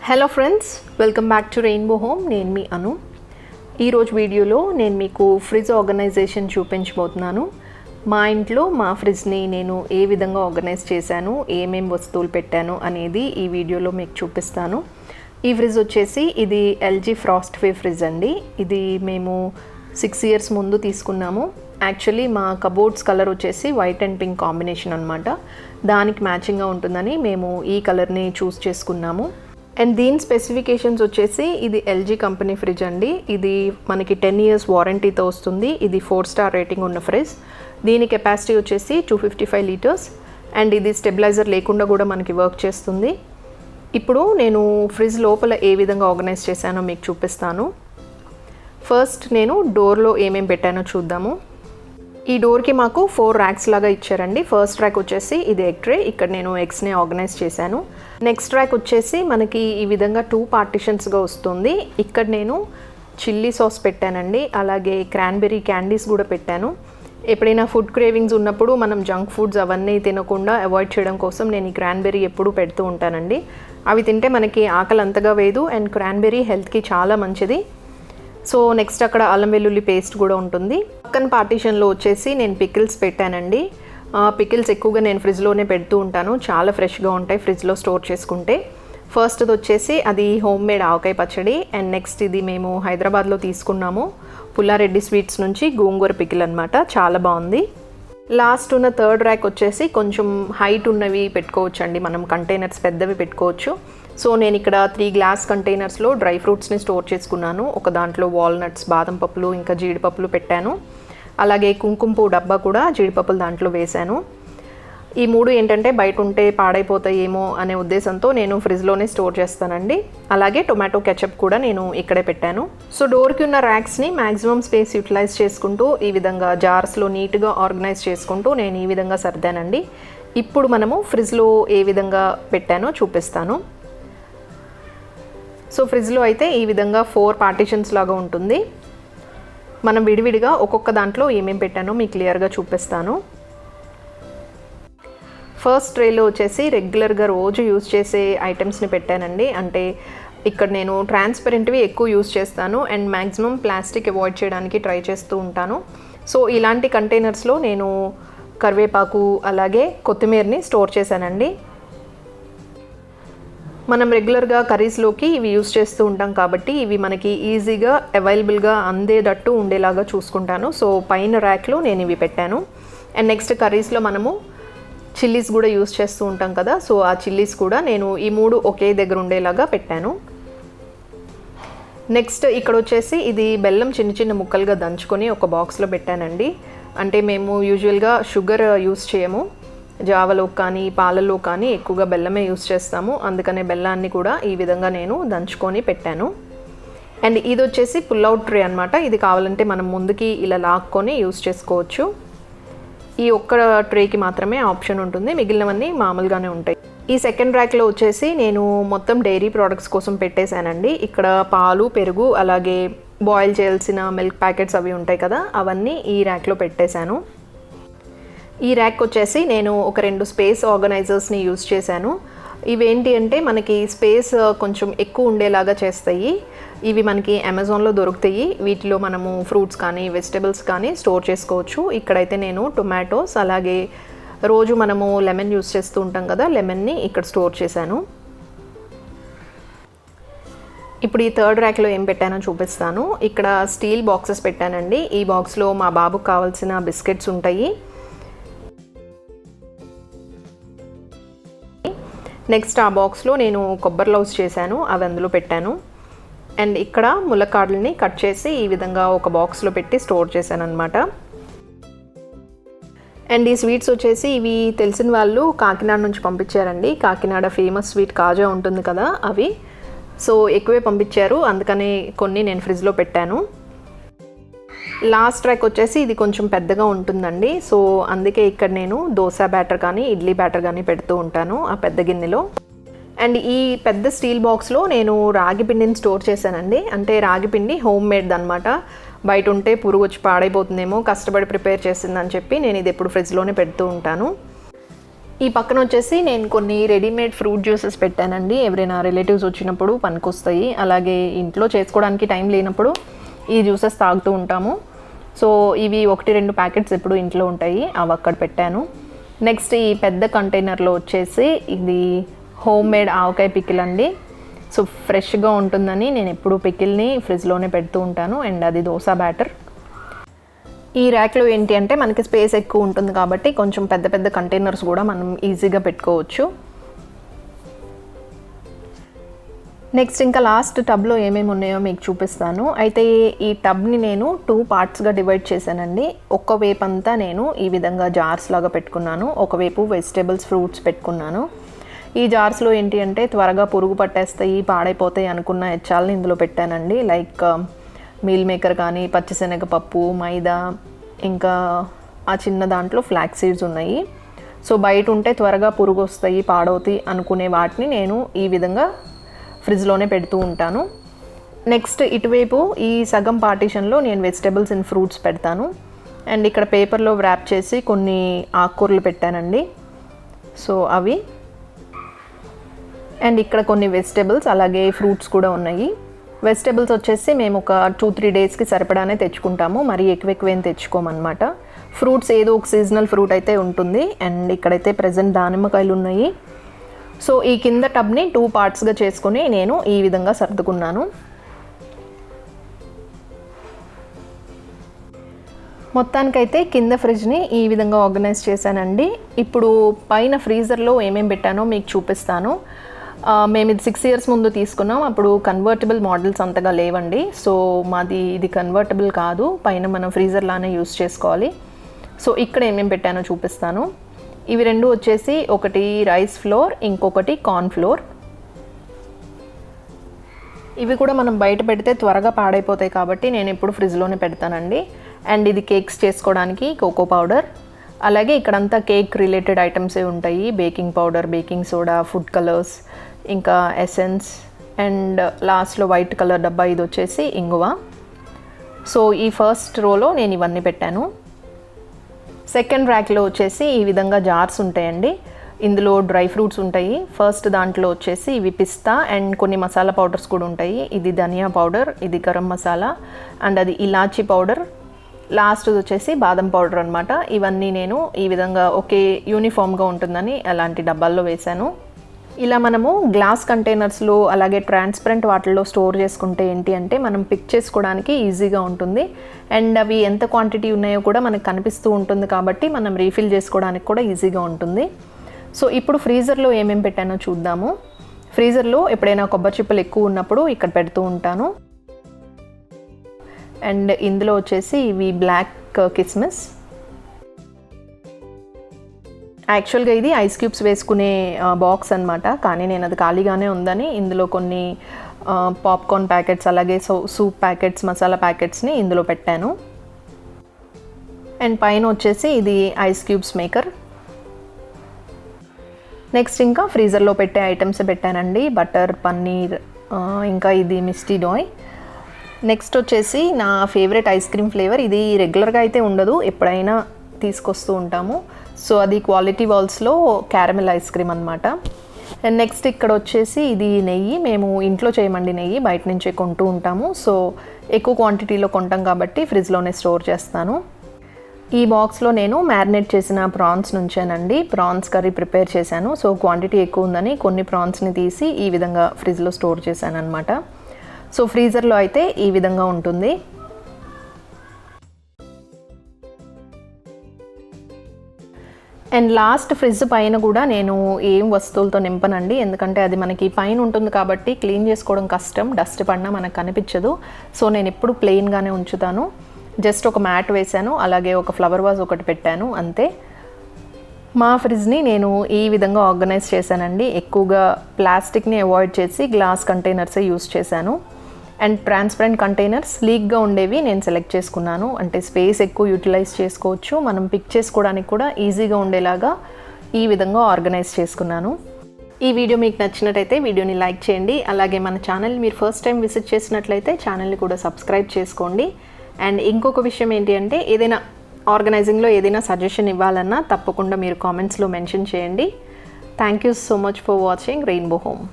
Hello friends, welcome back to rainbow home. నేను మీ అను. ఈరోజు వీడియోలో నేను మీకు ఫ్రిడ్జ్ ఆర్గనైజేషన్ చూపించబోతున్నాను. మా ఇంట్లో మా ఫ్రిడ్జ్ని నేను ఏ విధంగా ఆర్గనైజ్ చేశాను, ఏమేం వస్తువులు పెట్టాను అనేది ఈ వీడియోలో మీకు చూపిస్తాను. ఈ ఫ్రిడ్జ్ వచ్చేసి ఇది ఎల్జీ ఫ్రాస్ట్ ఫే ఫ్రిడ్జ్ అండి. ఇది మేము 6 years ముందు తీసుకున్నాము. యాక్చువల్లీ మా కబోర్డ్స్ కలర్ వచ్చేసి వైట్ అండ్ పింక్ కాంబినేషన్ అనమాట. దానికి మ్యాచింగ్గా ఉంటుందని మేము ఈ కలర్ని చూస్ చేసుకున్నాము. అండ్ దీని స్పెసిఫికేషన్స్ వచ్చేసి ఇది ఎల్జీ కంపెనీ ఫ్రిడ్జ్ అండి. ఇది మనకి 10 years వారంటీతో వస్తుంది. ఇది 4 star రేటింగ్ ఉన్న ఫ్రిడ్జ్. దీని కెపాసిటీ వచ్చేసి 255 liters అండ్ ఇది స్టెబిలైజర్ లేకుండా కూడా మనకి వర్క్ చేస్తుంది. ఇప్పుడు నేను ఫ్రిడ్జ్ లోపల ఏ విధంగా ఆర్గనైజ్ చేశానో మీకు చూపిస్తాను. ఫస్ట్ నేను డోర్లో ఏమేమి పెట్టానో చూద్దాము. ఈ డోర్కి మాకు 4 racks లాగా ఇచ్చారండి. ఫస్ట్ ర్యాక్ వచ్చేసి ఇది ఎగ్ ట్రే. ఇక్కడ నేను ఎగ్స్ని ఆర్గనైజ్ చేశాను. నెక్స్ట్ ర్యాక్ వచ్చేసి మనకి ఈ విధంగా 2 పార్టిషన్స్గా వస్తుంది. ఇక్కడ నేను చిల్లీ సాస్ పెట్టానండి, అలాగే క్రాన్బెర్రీ క్యాండీస్ కూడా పెట్టాను. ఎప్పుడైనా ఫుడ్ క్రేవింగ్స్ ఉన్నప్పుడు మనం జంక్ ఫుడ్స్ అవన్నీ తినకుండా అవాయిడ్ చేయడం కోసం నేను ఈ క్రాన్బెర్రీ ఎప్పుడూ పెడుతూ ఉంటానండి. అవి తింటే మనకి ఆకలి అంతగా వేయదు అండ్ క్రాన్బెర్రీ హెల్త్కి చాలా మంచిది. సో నెక్స్ట్ అక్కడ అల్లం వెల్లుల్లి పేస్ట్ కూడా ఉంటుంది. పక్కన పార్టీషన్లో వచ్చేసి నేను పికిల్స్ పెట్టానండి. పికిల్స్ ఎక్కువగా నేను ఫ్రిడ్జ్లోనే పెడుతూ ఉంటాను, చాలా ఫ్రెష్గా ఉంటాయి ఫ్రిడ్జ్లో స్టోర్ చేసుకుంటే. ఫస్ట్ది వచ్చేసి అది హోమ్ మేడ్ ఆవకాయ పచ్చడి అండ్ నెక్స్ట్ ఇది మేము హైదరాబాద్లో తీసుకున్నాము పుల్లారెడ్డి స్వీట్స్ నుంచి గోంగూర పికిల్ అనమాట, చాలా బాగుంది. లాస్ట్ ఉన్న థర్డ్ ర్యాక్ వచ్చేసి కొంచెం హైట్ ఉన్నవి పెట్టుకోవచ్చు అండి, మనం కంటైనర్స్ పెద్దవి పెట్టుకోవచ్చు. సో నేను ఇక్కడ 3 glass కంటైనర్స్లో డ్రై ఫ్రూట్స్ని స్టోర్ చేసుకున్నాను. ఒక దాంట్లో వాల్నట్స్, బాదం పప్పులు, ఇంకా జీడిపప్పులు పెట్టాను. అలాగే కుంకుమ పువ్వు డబ్బా కూడా జీడిపప్పులు దాంట్లో వేశాను. ఈ 3 ఏంటంటే బయట ఉంటే పాడైపోతాయేమో అనే ఉద్దేశంతో నేను ఫ్రిడ్జ్లోనే స్టోర్ చేస్తానండి. అలాగే టొమాటో కెచప్ కూడా నేను ఇక్కడే పెట్టాను. సో డోర్కి ఉన్న ర్యాక్స్ని మ్యాక్సిమం స్పేస్ యూటిలైజ్ చేసుకుంటూ ఈ విధంగా జార్స్లో నీట్గా ఆర్గనైజ్ చేసుకుంటూ నేను ఈ విధంగా సర్దానండి. ఇప్పుడు మనము ఫ్రిడ్జ్లో ఏ విధంగా పెట్టానో చూపిస్తాను. సో ఫ్రిడ్జ్లో అయితే ఈ విధంగా 4 పార్టీషన్స్ లాగా ఉంటుంది. మనం విడివిడిగా ఒక్కొక్క దాంట్లో ఏమేమి పెట్టానో మీకు క్లియర్గా చూపిస్తాను. ఫస్ట్ ట్రేలో వచ్చేసి రెగ్యులర్గా రోజు యూజ్ చేసే ఐటమ్స్ని పెట్టానండి. అంటే ఇక్కడ నేను ట్రాన్స్పరెంట్వి ఎక్కువ యూజ్ చేస్తాను అండ్ మ్యాక్సిమం ప్లాస్టిక్ అవాయిడ్ చేయడానికి ట్రై చేస్తూ ఉంటాను. సో ఇలాంటి కంటైనర్స్లో నేను కరివేపాకు అలాగే కొత్తిమీరని స్టోర్ చేశానండి. మనం రెగ్యులర్గా కర్రీస్లోకి ఇవి యూజ్ చేస్తూ ఉంటాం కాబట్టి ఇవి మనకి ఈజీగా అవైలబుల్గా అందేటట్టు ఉండేలాగా చూసుకుంటాను. సో పైన ర్యాక్లో నేను ఇవి పెట్టాను. అండ్ నెక్స్ట్ కర్రీస్లో మనము చిల్లీస్ కూడా యూజ్ చేస్తూ ఉంటాం కదా, సో ఆ చిల్లీస్ కూడా నేను ఈ 3 ఒకే దగ్గర ఉండేలాగా పెట్టాను. నెక్స్ట్ ఇక్కడ వచ్చేసి ఇది బెల్లం చిన్న చిన్న ముక్కలుగా దంచుకొని ఒక బాక్స్లో పెట్టానండి. అంటే మేము యూజువల్గా షుగర్ యూజ్ చేయము, జావలో కానీ పాలల్లో కానీ ఎక్కువగా బెల్లమే యూజ్ చేస్తాము. అందుకనే బెల్లాన్ని కూడా ఈ విధంగా నేను దంచుకొని పెట్టాను. అండ్ ఇది వచ్చేసి పుల్ అవుట్ ట్రే అనమాట. ఇది కావాలంటే మనం ముందుకి ఇలా లాక్కొని యూజ్ చేసుకోవచ్చు. ఈ ఒక్క ట్రేకి మాత్రమే ఆప్షన్ ఉంటుంది, మిగిలినవన్నీ మామూలుగానే ఉంటాయి. ఈ సెకండ్ ర్యాక్లో వచ్చేసి నేను మొత్తం డైరీ ప్రోడక్ట్స్ కోసం పెట్టేశానండి. ఇక్కడ పాలు, పెరుగు, అలాగే బాయిల్ చేయాల్సిన మిల్క్ ప్యాకెట్స్ అవి ఉంటాయి కదా, అవన్నీ ఈ ర్యాక్లో పెట్టేశాను. ఈ ర్యాక్ వచ్చేసి నేను ఒక 2 స్పేస్ ఆర్గనైజర్స్ని యూజ్ చేశాను. ఇవేంటి అంటే మనకి స్పేస్ కొంచెం ఎక్కువ ఉండేలాగా చేస్తాయి. ఇవి మనకి అమెజాన్లో దొరుకుతాయి. వీటిలో మనము ఫ్రూట్స్ కానీ వెజిటబుల్స్ కానీ స్టోర్ చేసుకోవచ్చు. ఇక్కడైతే నేను టొమాటోస్ అలాగే రోజు మనము లెమన్ యూజ్ చేస్తూ ఉంటాం కదా, లెమన్ని ఇక్కడ స్టోర్ చేశాను. ఇప్పుడు ఈ థర్డ్ ర్యాక్లో ఏం పెట్టానో చూపిస్తాను. ఇక్కడ స్టీల్ బాక్సెస్ పెట్టానండి. ఈ బాక్స్లో మా బాబుకు కావాల్సిన బిస్కెట్స్ ఉంటాయి. నెక్స్ట్ ఆ బాక్స్లో నేను కొబ్బరి లౌస్ చేశాను, అవి అందులో పెట్టాను. అండ్ ఇక్కడ ములక్కాడల్ని కట్ చేసి ఈ విధంగా ఒక బాక్స్లో పెట్టి స్టోర్ చేశాను అనమాట. అండ్ ఈ స్వీట్స్ వచ్చేసి ఇవి తెలిసిన వాళ్ళు కాకినాడ నుంచి పంపించారండి. కాకినాడ ఫేమస్ స్వీట్ కాజా ఉంటుంది కదా, అవి. సో ఎక్కువే పంపించారు, అందుకని కొన్ని నేను ఫ్రిడ్జ్లో పెట్టాను. లాస్ట్ ర్యాక్ వచ్చేసి ఇది కొంచెం పెద్దగా ఉంటుందండి. సో అందుకే ఇక్కడ నేను దోశ బ్యాటర్ కానీ ఇడ్లీ బ్యాటర్ కానీ పెడుతూ ఉంటాను ఆ పెద్ద గిన్నెలో. అండ్ ఈ పెద్ద స్టీల్ బాక్స్లో నేను రాగి పిండిని స్టోర్ చేశానండి. అంటే రాగి పిండి హోమ్ మేడ్ అనమాట. బయట ఉంటే పురుగు వచ్చి పాడైపోతుందేమో, కష్టపడి ప్రిపేర్ చేసిందని చెప్పి నేను ఇది ఎప్పుడు ఫ్రిడ్జ్లోనే పెడుతూ ఉంటాను. ఈ పక్కన వచ్చేసి నేను కొన్ని రెడీమేడ్ ఫ్రూట్ జ్యూసెస్ పెట్టానండి. ఎవరైనా రిలేటివ్స్ వచ్చినప్పుడు పనికొస్తాయి. అలాగే ఇంట్లో చేసుకోవడానికి టైం లేనప్పుడు ఈ జ్యూసెస్ తాగుతూ ఉంటాము. సో ఇవి 1-2 ప్యాకెట్స్ ఎప్పుడు ఇంట్లో ఉంటాయి, అవి అక్కడ పెట్టాను. నెక్స్ట్ ఈ పెద్ద కంటైనర్లో వచ్చేసి ఇది హోమ్ మేడ్ ఆవకాయ పికిల్ అండి. సో ఫ్రెష్గా ఉంటుందని నేను ఎప్పుడు పికిల్ని ఫ్రిడ్జ్లోనే పెడుతూ ఉంటాను. అండ్ అది దోశ బ్యాటర్. ఈ ర్యాక్లో ఏంటి అంటే మనకి స్పేస్ ఎక్కువ ఉంటుంది కాబట్టి కొంచెం పెద్ద పెద్ద కంటైనర్స్ కూడా మనం ఈజీగా పెట్టుకోవచ్చు. నెక్స్ట్ ఇంకా లాస్ట్ టబ్లో ఏమేమి ఉన్నాయో మీకు చూపిస్తాను. అయితే ఈ టబ్ని నేను 2 పార్ట్స్గా డివైడ్ చేశానండి. ఒకవైపు అంతా నేను ఈ విధంగా జార్స్ లాగా పెట్టుకున్నాను, ఒకవైపు వెజిటేబుల్స్ ఫ్రూట్స్ పెట్టుకున్నాను. ఈ జార్స్లో ఏంటి అంటే త్వరగా పురుగు పట్టేస్తాయి, పాడైపోతాయి అనుకున్న ఎచ్చాలని ఇందులో పెట్టానండి. లైక్ మీల్ మేకర్ కానీ, పచ్చిశనగపప్పు, మైదా, ఇంకా ఆ చిన్న దాంట్లో ఫ్లాక్స్ సీడ్స్ ఉన్నాయి. సో బయట ఉంటే త్వరగా పురుగు వస్తాయి, పాడవుతాయి అనుకునే వాటిని నేను ఈ విధంగా ఫ్రిడ్జ్లోనే పెడుతూ ఉంటాను. నెక్స్ట్ ఇటువైపు ఈ సగం పార్టీషన్లో నేను వెజిటేబుల్స్ అండ్ ఫ్రూట్స్ పెడతాను. అండ్ ఇక్కడ పేపర్లో వ్రాప్ చేసి కొన్ని ఆకుకూరలు పెట్టానండి. సో అవి, అండ్ ఇక్కడ కొన్ని వెజిటేబుల్స్ అలాగే ఫ్రూట్స్ కూడా ఉన్నాయి. వెజిటేబుల్స్ వచ్చేసి మేము ఒక 2-3 డేస్కి సరిపడానే తెచ్చుకుంటాము, మరీ ఎక్కువ ఏం తెచ్చుకోమన్నమాట. ఫ్రూట్స్ ఏదో ఒక సీజనల్ ఫ్రూట్ అయితే ఉంటుంది. అండ్ ఇక్కడైతే ప్రజెంట్ దానిమ్మకాయలు ఉన్నాయి. సో ఈ కింద టబ్ని 2 పార్ట్స్గా చేసుకొని నేను ఈ విధంగా సర్దుకున్నాను. మొత్తానికైతే కింద ఫ్రిడ్జ్ని ఈ విధంగా ఆర్గనైజ్ చేశానండి. ఇప్పుడు పైన ఫ్రీజర్లో ఏమేమి పెట్టానో మీకు చూపిస్తాను. మేము ఇది 6 years ముందు తీసుకున్నాం. అప్పుడు కన్వర్టబుల్ మోడల్స్ అంతగా లేవండి. సో మాది ఇది కన్వర్టబుల్ కాదు, పైన మనం ఫ్రీజర్ లానే యూస్ చేసుకోవాలి. సో ఇక్కడ ఏమేమి పెట్టానో చూపిస్తాను. ఇవి 2 వచ్చేసి ఒకటి రైస్ ఫ్లోర్, ఇంకొకటి కార్న్ ఫ్లోర్. ఇవి కూడా మనం బయట పెడితే త్వరగా పాడైపోతాయి కాబట్టి నేను ఎప్పుడు ఫ్రిడ్జ్లోనే పెడతానండి. అండ్ ఇది కేక్స్ చేసుకోవడానికి కోకో పౌడర్, అలాగే ఇక్కడంతా కేక్ రిలేటెడ్ ఐటమ్సే ఉంటాయి. Baking powder, baking soda, food colours, ఇంకా ఎసెన్స్, అండ్ లాస్ట్లో వైట్ కలర్ డబ్బా ఇది వచ్చేసి ఇంగువ. సో ఈ ఫస్ట్ రోలో నేను ఇవన్నీ పెట్టాను. సెకండ్ ర్యాక్లో వచ్చేసి ఈ విధంగా జార్స్ ఉంటాయండి. ఇందులో డ్రై ఫ్రూట్స్ ఉంటాయి. ఫస్ట్ దాంట్లో వచ్చేసి ఇవి పిస్తా అండ్ కొన్ని మసాలా పౌడర్స్ కూడా ఉంటాయి. ఇది ధనియా పౌడర్, ఇది గరం మసాలా, అండ్ అది ఇలాచీ పౌడర్, లాస్ట్ వచ్చేసి బాదం పౌడర్ అనమాట. ఇవన్నీ నేను ఈ విధంగా ఒకే యూనిఫామ్గా ఉంటుందని అలాంటి డబ్బాల్లో వేశాను. ఇలా మనము గ్లాస్ కంటైనర్స్లో అలాగే ట్రాన్స్పరెంట్ వాటిల్లో స్టోర్ చేసుకుంటే ఏంటి అంటే మనం పిక్ చేసుకోవడానికి ఈజీగా ఉంటుంది. అండ్ అవి ఎంత క్వాంటిటీ ఉన్నాయో కూడా మనకు కనిపిస్తూ ఉంటుంది కాబట్టి మనం రీఫిల్ చేసుకోవడానికి కూడా ఈజీగా ఉంటుంది. సో ఇప్పుడు ఫ్రీజర్లో ఏమేమి పెట్టానో చూద్దాము. ఫ్రీజర్లో ఎప్పుడైనా కొబ్బరి చిప్పలు ఎక్కువ ఉన్నప్పుడు ఇక్కడ పెడుతూ ఉంటాను. అండ్ ఇందులో వచ్చేసి ఇవి బ్లాక్ కిస్మిస్. యాక్చువల్గా ఇది ఐస్ క్యూబ్స్ వేసుకునే బాక్స్ అనమాట, కానీ నేను అది ఖాళీగానే ఉందని ఇందులో కొన్ని పాప్కార్న్ ప్యాకెట్స్ అలాగే సూప్ ప్యాకెట్స్, మసాలా ప్యాకెట్స్ని ఇందులో పెట్టాను. అండ్ పైన వచ్చేసి ఇది ఐస్ క్యూబ్స్ మేకర్. నెక్స్ట్ ఇంకా ఫ్రీజర్లో పెట్టే ఐటమ్స్ పెట్టానండి. బటర్, పన్నీర్, ఇంకా ఇది మిస్టీ డాయ్. నెక్స్ట్ వచ్చేసి నా ఫేవరెట్ ఐస్ క్రీమ్ ఫ్లేవర్. ఇది రెగ్యులర్గా అయితే ఉండదు, ఎప్పుడైనా తీసుకొస్తూ ఉంటాము. సో అది క్వాలిటీ వాల్స్లో క్యారమెల్ ఐస్ క్రీమ్ అనమాట. అండ్ నెక్స్ట్ ఇక్కడ వచ్చేసి ఇది నెయ్యి. మేము ఇంట్లో చేయమండి నెయ్యి, బయట నుంచే కొంటూ ఉంటాము. సో ఎక్కువ క్వాంటిటీలో కొంటాం కాబట్టి ఫ్రిడ్జ్లోనే స్టోర్ చేస్తాను. ఈ బాక్స్లో నేను మ్యారినేట్ చేసిన ప్రాన్స్ నుంచేనండి ప్రాన్స్ కర్రీ ప్రిపేర్ చేశాను. సో క్వాంటిటీ ఎక్కువ ఉందని కొన్ని ప్రాన్స్ని తీసి ఈ విధంగా ఫ్రిడ్జ్లో స్టోర్ చేశాను అనమాట. సో ఫ్రీజర్లో అయితే ఈ విధంగా ఉంటుంది. అండ్ లాస్ట్ ఫ్రిడ్జ్ పైన కూడా నేను ఏం వస్తువులతో నింపనండి, ఎందుకంటే అది మనకి పైన ఉంటుంది కాబట్టి క్లీన్ చేసుకోవడం కష్టం, డస్ట్ పడినా మనకు కనిపించదు. సో నేను ఎప్పుడు ప్లెయిన్గానే ఉంచుతాను. జస్ట్ ఒక మ్యాట్ వేసాను, అలాగే ఒక ఫ్లవర్ వాజ్ ఒకటి పెట్టాను, అంతే. మా ఫ్రిడ్జ్ని నేను ఈ విధంగా ఆర్గనైజ్ చేశానండి. ఎక్కువగా ప్లాస్టిక్ని అవాయిడ్ చేసి గ్లాస్ కంటైనర్సే యూస్ చేశాను. అండ్ ట్రాన్స్పరెంట్ కంటైనర్స్ లీక్గా ఉండేవి నేను సెలెక్ట్ చేసుకున్నాను. అంటే స్పేస్ ఎక్కువ యూటిలైజ్ చేసుకోవచ్చు, మనం పిక్ చేసుకోవడానికి కూడా ఈజీగా ఉండేలాగా ఈ విధంగా ఆర్గనైజ్ చేసుకున్నాను. ఈ వీడియో మీకు నచ్చినట్టయితే వీడియోని లైక్ చేయండి. అలాగే మన ఛానల్ మీరు ఫస్ట్ టైం విజిట్ చేసినట్లయితే ఛానల్ని కూడా సబ్స్క్రైబ్ చేసుకోండి. అండ్ ఇంకొక విషయం ఏంటి అంటే ఏదైనా ఆర్గనైజింగ్లో ఏదైనా సజెషన్ ఇవ్వాలన్నా తప్పకుండా మీరు కామెంట్స్లో మెన్షన్ చేయండి. Thank you so much for watching rainbow home.